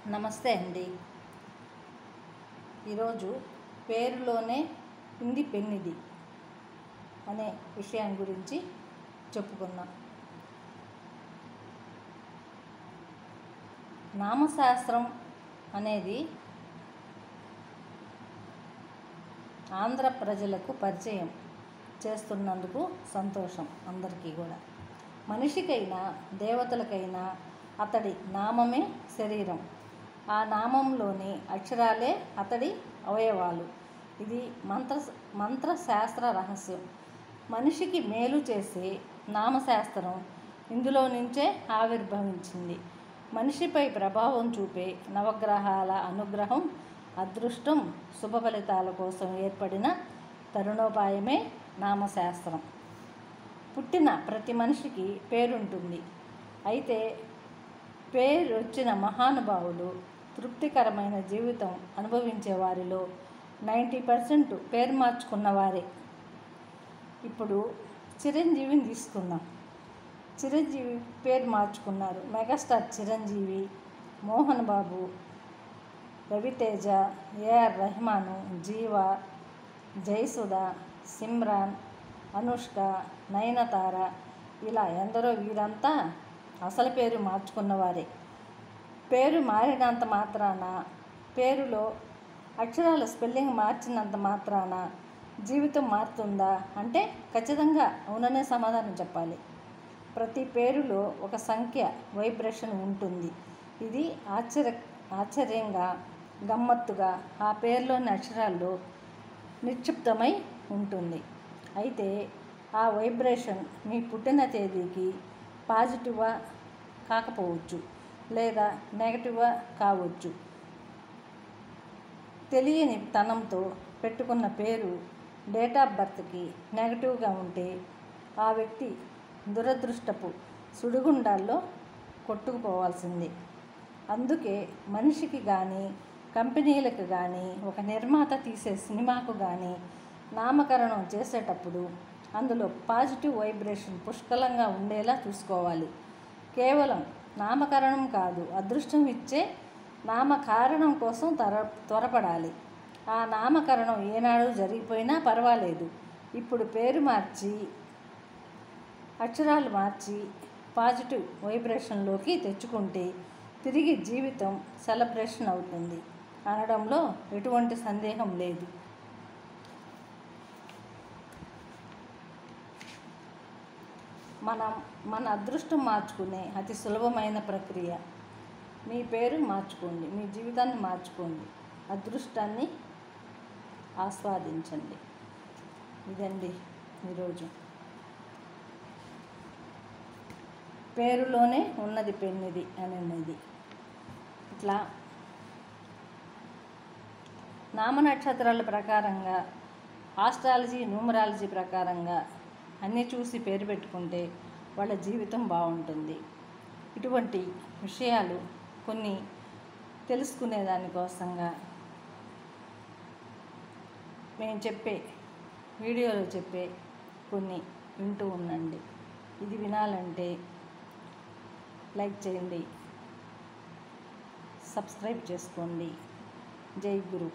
నమస్తే అండి. ఈరోజు పేరులోనే ఉంది పెన్నిది అనే విషయం గురించి చెప్పుకుందాం. నామశాస్త్రం అనేది ఆంధ్ర ప్రజలకు పరిచయం చేస్తున్నందుకు సంతోషం. అందరికీ కూడా, మనిషికైనా దేవతలకైనా అతడి నామమే శరీరం. ఆ నామంలోని అక్షరాలే అతడి అవయవాలు. ఇది మంత్రశాస్త్ర రహస్యం. మనిషికి మేలు చేసే నామశాస్త్రం ఇందులో నుంచే ఆవిర్భవించింది. మనిషిపై ప్రభావం చూపే నవగ్రహాల అనుగ్రహం, అదృష్టం, శుభ ఫలితాల కోసం ఏర్పడిన తరుణోపాయమే నామశాస్త్రం. పుట్టిన ప్రతి మనిషికి పేరుంటుంది. అయితే పేరు వచ్చిన మహానుభావులు, తృప్తికరమైన జీవితం అనుభవించే వారిలో 90% పేరు మార్చుకున్నవారే. ఇప్పుడు చిరంజీవిని తీసుకుందాం. చిరంజీవి పేరు మార్చుకున్నారు. మెగాస్టార్ చిరంజీవి, మోహన్ బాబు, రవితేజ, ఏఆర్ రెహమాను, జీవా, జయసుధ, సిమ్రాన్, అనుష్క, నయనతార, ఇలా ఎందరో. వీరంతా అసలు పేరు మార్చుకున్నవారే. పేరు మారినంత మాత్రాన, పేరులో అక్షరాల స్పెల్లింగ్ మార్చినంత మాత్రాన జీవితం మారుతుందా అంటే ఖచ్చితంగా అవుననే సమాధానం చెప్పాలి. ప్రతి పేరులో ఒక సంఖ్య వైబ్రేషన్ ఉంటుంది. ఇది ఆశ్చర్యంగా, గమ్మత్తుగా ఆ పేరులోని అక్షరాల్లో నిక్షిప్తమై ఉంటుంది. అయితే ఆ వైబ్రేషన్ మీ పుట్టిన తేదీకి పాజిటివ్గా కాకపోవచ్చు, లేదా నెగటివ్గా కావచ్చు. తెలియని తనంతో పెట్టుకున్న పేరు డేట్ ఆఫ్ బర్త్కి నెగటివ్గా ఉంటే ఆ వ్యక్తి దురదృష్టపు సుడిగుండాల్లో కొట్టుకుపోవాల్సిందే. అందుకే మనిషికి కానీ, కంపెనీలకు కానీ, ఒక నిర్మాత తీసే సినిమాకు కానీ నామకరణం చేసేటప్పుడు అందులో పాజిటివ్ వైబ్రేషన్ పుష్కలంగా ఉండేలా చూసుకోవాలి. కేవలం నామకరణం కాదు, అదృష్టం ఇచ్చే నామకారణం కోసం త్వరపడాలి. ఆ నామకరణం ఏనాడు జరిగిపోయినా పర్వాలేదు. ఇప్పుడు పేరు మార్చి, అక్షరాలు మార్చి పాజిటివ్ వైబ్రేషన్లోకి తెచ్చుకుంటే తిరిగి జీవితం సెలబ్రేషన్ అవుతుంది అనడంలో ఎటువంటి సందేహం లేదు. మన అదృష్టం మార్చుకునే అతి సులభమైన ప్రక్రియ. మీ పేరు మార్చుకోండి, మీ జీవితాన్ని మార్చుకోండి, అదృష్టాన్ని ఆస్వాదించండి. ఇదండి ఈరోజు. పేరులోనే ఉన్నది పెన్నిది అనేది. ఇట్లా నామ నక్షత్రాల ప్రకారంగా, ఆస్ట్రాలజీ, న్యూమరాలజీ ప్రకారంగా అన్నీ చూసి పేరు పెట్టుకుంటే వాళ్ళ జీవితం బాగుంటుంది. ఇటువంటి విషయాలు కొన్ని తెలుసుకునే దానికోసంగా మేము చెప్పే వీడియోలో చెప్పే కొన్ని వింటూ ఉండండి. ఇది వినాలంటే లైక్ చేయండి, సబ్స్క్రైబ్ చేసుకోండి. జై గురు.